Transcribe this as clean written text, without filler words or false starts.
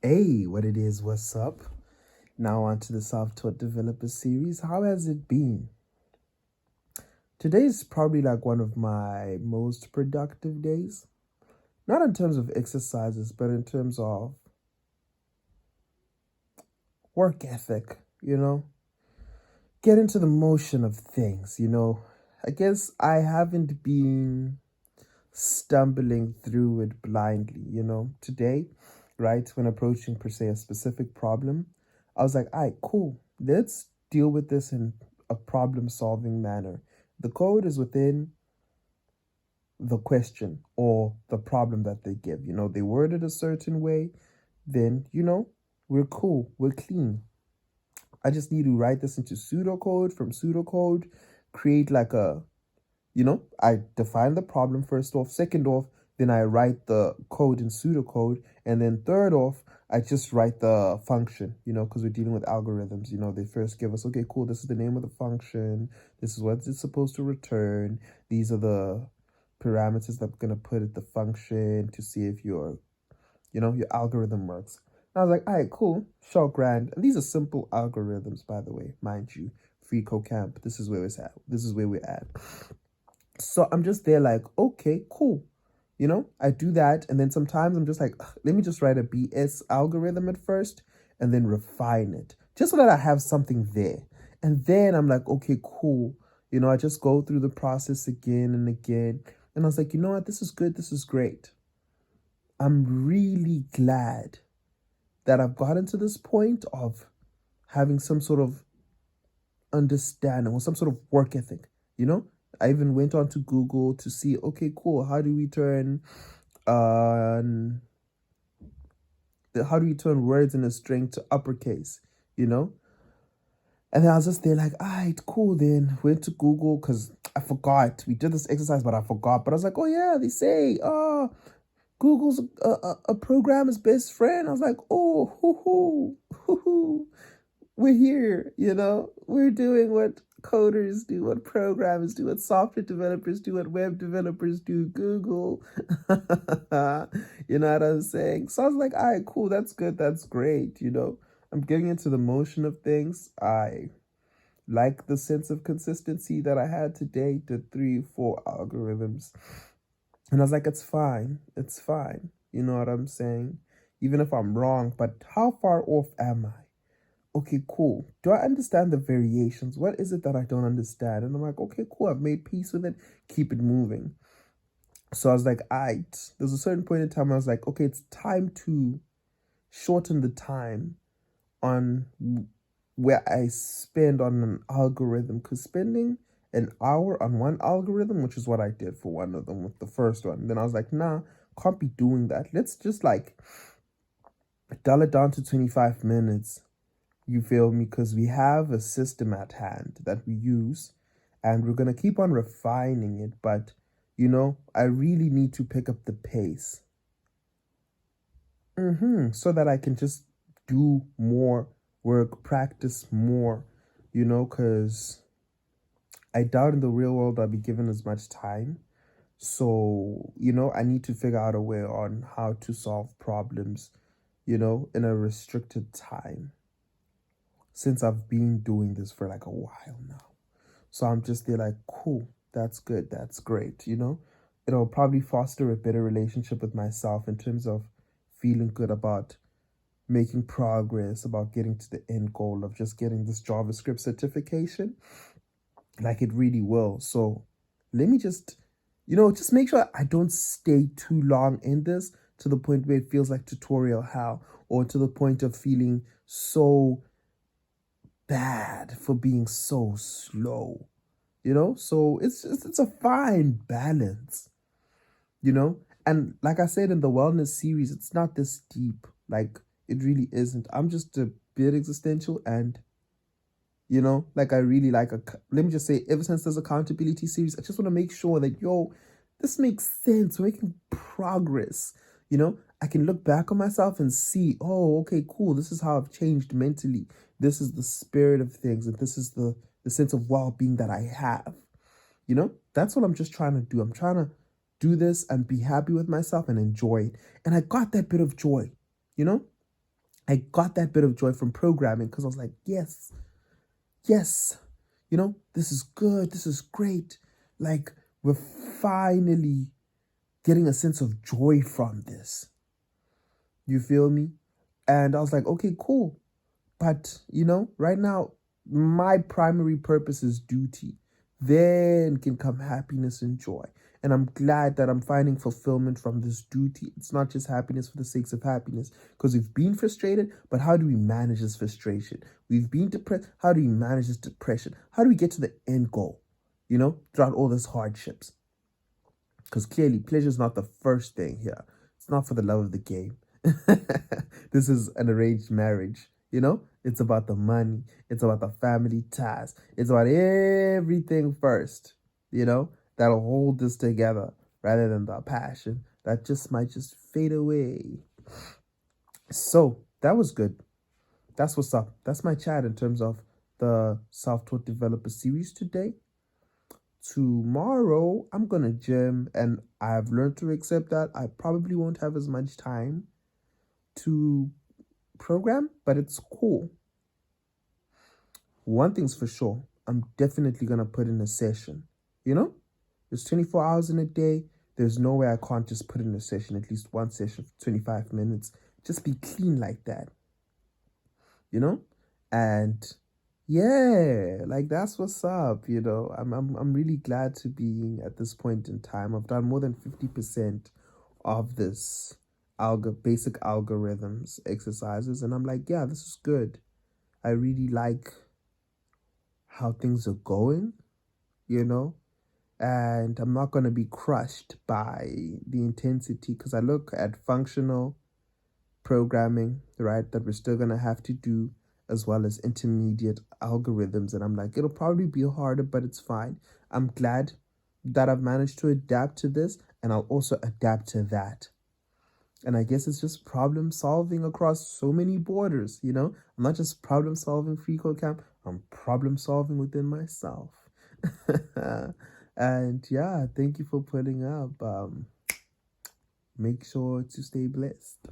Hey, what it is, what's up? Now on to the self-taught developer series. How has it been? Today is probably like one of my most productive days. Not in terms of exercises, but in terms of work ethic, Get into the motion of things. I guess I haven't been stumbling through it blindly. Today, right, when approaching per se a specific problem, I was like, all right, cool. Let's deal with this in a problem solving manner. The code is within the question or the problem that they give. They word it a certain way, then, we're cool, we're clean. I just need to write this into pseudocode. From pseudocode, create like I define the problem first off. Second off, then I write the code in pseudocode. And then third off, I just write the function, because we're dealing with algorithms. They first give us, okay, cool, this is the name of the function. This is what it's supposed to return. These are the parameters that I'm going to put at the function to see if your algorithm works. And I was like, all right, cool, sure, grand. And these are simple algorithms, by the way, mind you. Freecodecamp, this is where it's at. This is where we're at. So I'm just there like, okay, cool. I do that. And then sometimes I'm just like, let me just write a BS algorithm at first and then refine it just so that I have something there. And then I'm like, okay, cool. I just go through the process again and again. And I was like, you know what? This is good. This is great. I'm really glad that I've gotten to this point of having some sort of understanding or some sort of work ethic. I even went on to Google to see, okay, cool, how do we turn words in a string to uppercase? And then I was just there like, all right, cool. Then went to Google because I forgot. We did this exercise, but I forgot. But I was like, oh yeah, they say, Google's a programmer's best friend. I was like, oh, hoo, we're here. We're doing what coders do, what programmers do, what software developers do, what web developers do, Google. You know what I'm saying? So I was like, all right, cool, that's good, that's great. I'm getting into the motion of things. I like the sense of consistency that I had today, the 3-4 algorithms. And I was like, it's fine. It's fine. You know what I'm saying? Even if I'm wrong, but how far off am I? Okay, cool. Do I understand the variations? What is it that I don't understand? And I'm like, okay, cool. I've made peace with it. Keep it moving. So I was like, there's a certain point in time I was like, okay, it's time to shorten the time on where I spend on an algorithm. Because spending an hour on one algorithm, which is what I did for one of them with the first one. Then I was like, nah, can't be doing that. Let's just like dull it down to 25 minutes. You feel me? Because we have a system at hand that we use and we're going to keep on refining it. But, I really need to pick up the pace. So that I can just do more work, practice more, because I doubt in the real world I'll be given as much time. So, I need to figure out a way on how to solve problems, in a restricted time. Since I've been doing this for like a while now. So I'm just there like, cool, that's good, that's great, It'll probably foster a better relationship with myself in terms of feeling good about making progress, about getting to the end goal of just getting this JavaScript certification. Like it really will. So let me just make sure I don't stay too long in this to the point where it feels like tutorial hell, or to the point of feeling so bad for being so slow, so it's a fine balance, and like I said in the wellness series, it's not this deep, like it really isn't. I'm just a bit existential, and like I really like let me just say, ever since there's accountability series, I just want to make sure that this makes sense. We're making progress. I can look back on myself and see, oh, okay, cool. This is how I've changed mentally. This is the spirit of things, and this is the sense of well-being that I have. That's what I'm just trying to do. I'm trying to do this and be happy with myself and enjoy it. And I got that bit of joy, you know? I got that bit of joy from programming because I was like, yes, yes, this is good, this is great. Like, we're finally getting a sense of joy from this. You feel me? And I was like, okay, cool. But, right now, my primary purpose is duty. Then can come happiness and joy. And I'm glad that I'm finding fulfillment from this duty. It's not just happiness for the sake of happiness. Because we've been frustrated, but how do we manage this frustration? We've been depressed. How do we manage this depression? How do we get to the end goal, throughout all these hardships? Because clearly, pleasure is not the first thing here. It's not for the love of the game. This is an arranged marriage, It's about the money. It's about the family ties. It's about everything first, That'll hold this together rather than the passion that just might just fade away. So that was good. That's what's up. That's my chat in terms of the self-taught developer series today. Tomorrow, I'm gonna gym, and I've learned to accept that I probably won't have as much time to program, but it's cool. One thing's for sure, I'm definitely gonna put in a session. There's 24 hours in a day. There's no way I can't just put in a session, at least one session for 25 minutes. Just be clean like that. And yeah, like that's what's up, I'm really glad to be at this point in time. I've done more than 50% of this basic algorithms exercises, and I'm like, yeah, this is good. I really like how things are going, and I'm not going to be crushed by the intensity, because I look at functional programming, right, that we're still going to have to do, as well as intermediate algorithms. And I'm like, it'll probably be harder, but it's fine. I'm glad that I've managed to adapt to this, and I'll also adapt to that. And I guess it's just problem solving across so many borders, I'm not just problem solving Freecodecamp, I'm problem solving within myself. And yeah, thank you for putting up. Make sure to stay blessed.